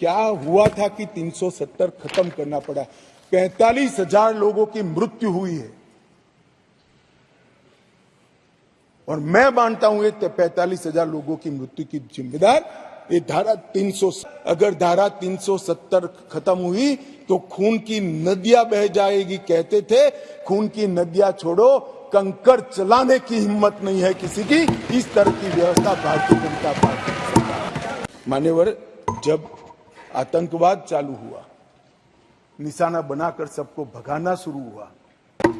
क्या हुआ था कि 370 खत्म करना पड़ा। 45,000 लोगों की मृत्यु हुई है और मैं मानता हूं ये 45,000 लोगों की मृत्यु की जिम्मेदार ये धारा 300। अगर धारा 370 खत्म हुई तो खून की नदियां बह जाएगी। कहते थे खून की नदियां छोड़ो, कंकर चलाने की हिम्मत नहीं है किसी की। इस तरह की व्यवस्था भारतीय जनता पार्टी की सरकार। मान्यवर, जब आतंकवाद चालू हुआ, निशाना बनाकर सबको भगाना शुरू हुआ,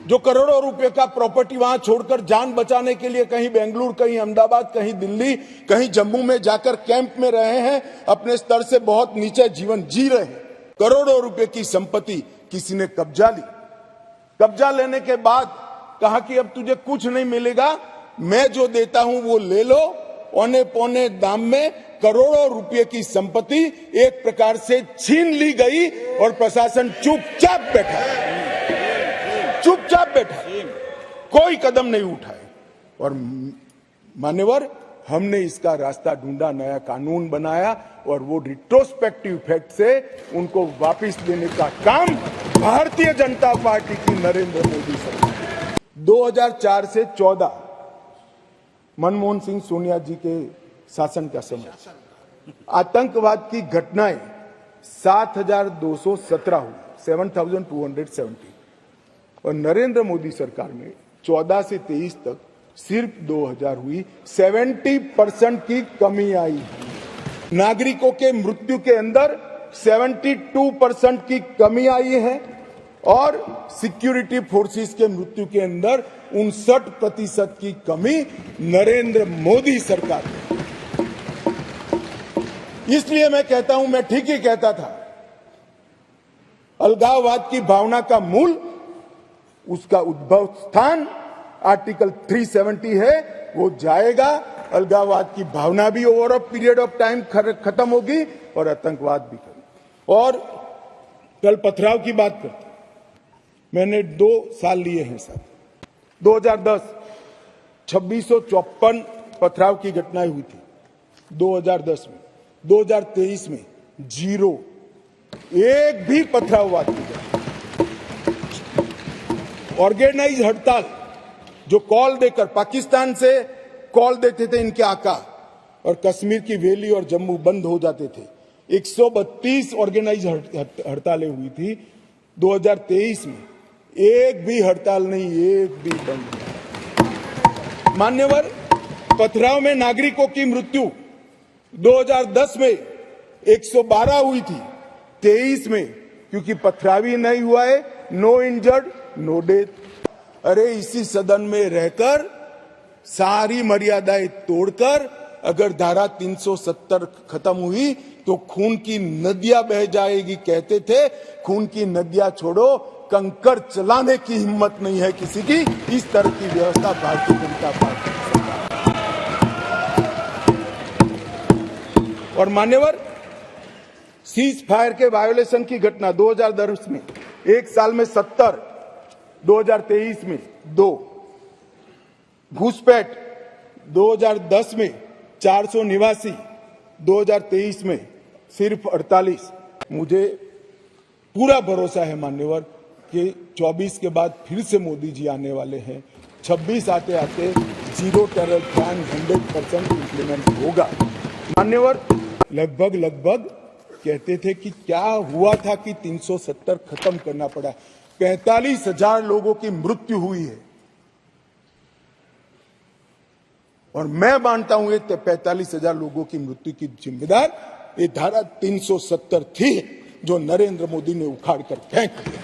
जो करोड़ों रुपए का प्रॉपर्टी वहां छोड़कर जान बचाने के लिए कहीं बेंगलुरु, कहीं अहमदाबाद, कहीं दिल्ली, कहीं जम्मू में जाकर कैंप में रहे हैं, अपने स्तर से बहुत नीचे जीवन जी रहे हैं। करोड़ों रुपए की संपत्ति किसी ने कब्जा ली। कब्जा लेने के बाद कहा कि अब तुझे कुछ नहीं मिलेगा, मैं जो देता हूं वो ले लो। औने पौने दाम में करोड़ों रुपए की संपत्ति एक प्रकार से छीन ली गई और प्रशासन चुपचाप बैठा, कोई कदम नहीं उठाए। और मान्यवर, हमने इसका रास्ता ढूंढा, नया कानून बनाया और वो रिट्रोस्पेक्टिव इफेक्ट से उनको वापस देने का काम भारतीय जनता पार्टी की नरेंद्र मोदी सरकार। 2004 से 14 मनमोहन सिंह सोनिया जी के शासन का समय आतंकवाद की घटनाएं 7,217 हुई, 7,270, और नरेंद्र मोदी सरकार में 14 से 23 तक सिर्फ 2,000 हुई। 70% की कमी आई। नागरिकों के मृत्यु के अंदर 72% की कमी आई है और सिक्योरिटी फोर्सेस के मृत्यु के अंदर 59% की कमी नरेंद्र मोदी सरकार में। इसलिए मैं कहता हूं, मैं ठीक ही कहता था, अलगाववाद की भावना का मूल, उसका उद्भव स्थान आर्टिकल 370 है, वो जाएगा। अलगाववाद की भावना भी over a period of time खत्म होगी और आतंकवाद भी खत्म। और कल पथराव की बात करते, मैंने 2 साल लिए हैं साहब। 2010 2654 पथराव की घटनाएं हुई थी 2010 में। 2023 में 0, एक भी पथराववाद की घटना। ऑर्गेनाइज हड़ताल, जो कॉल देकर पाकिस्तान से कॉल देते थे इनके आका, और कश्मीर की वैली और जम्मू बंद हो जाते थे। 132 ऑर्गेनाइज हड़तालें हुई थी 2023 में, एक भी हड़ताल नहीं, एक भी बंद नहीं। मान्यवर, पथराव में नागरिकों की मृत्यु 2010 में 112 हुई थी, 23 में क्योंकि पथरावी नहीं हुआ है, नो इंजर्ड नो डेथ। अरे इसी सदन में रहकर सारी मर्यादाएं तोड़कर अगर धारा 370 खत्म हुई तो खून की नदियां बह जाएगी। कहते थे खून की नदियां छोड़ो, कंकर चलाने की हिम्मत नहीं है किसी की। इस तरह की व्यवस्था भारतीय जनता पार्टी की सरकार। और मान्यवर, सीज फायर के वायोलेशन की घटना 2010 में एक साल में 70, 2023 में 2। घुसपैठ 2010 में 489, 2023 में सिर्फ 48। मुझे पूरा भरोसा है मान्यवर कि 24 के बाद फिर से मोदी जी आने वाले हैं। 26 आते आते जीरो टेरर प्लान 100% इंप्लीमेंट होगा। मान्यवर, लगभग कहते थे कि क्या हुआ था कि 370 खत्म करना पड़ा। 45,000 लोगों की मृत्यु हुई है और मैं मानता हूं ये 45,000 लोगों की मृत्यु की जिम्मेदार ये धारा 370 थी, जो नरेंद्र मोदी ने उखाड़ कर फेंक दिया।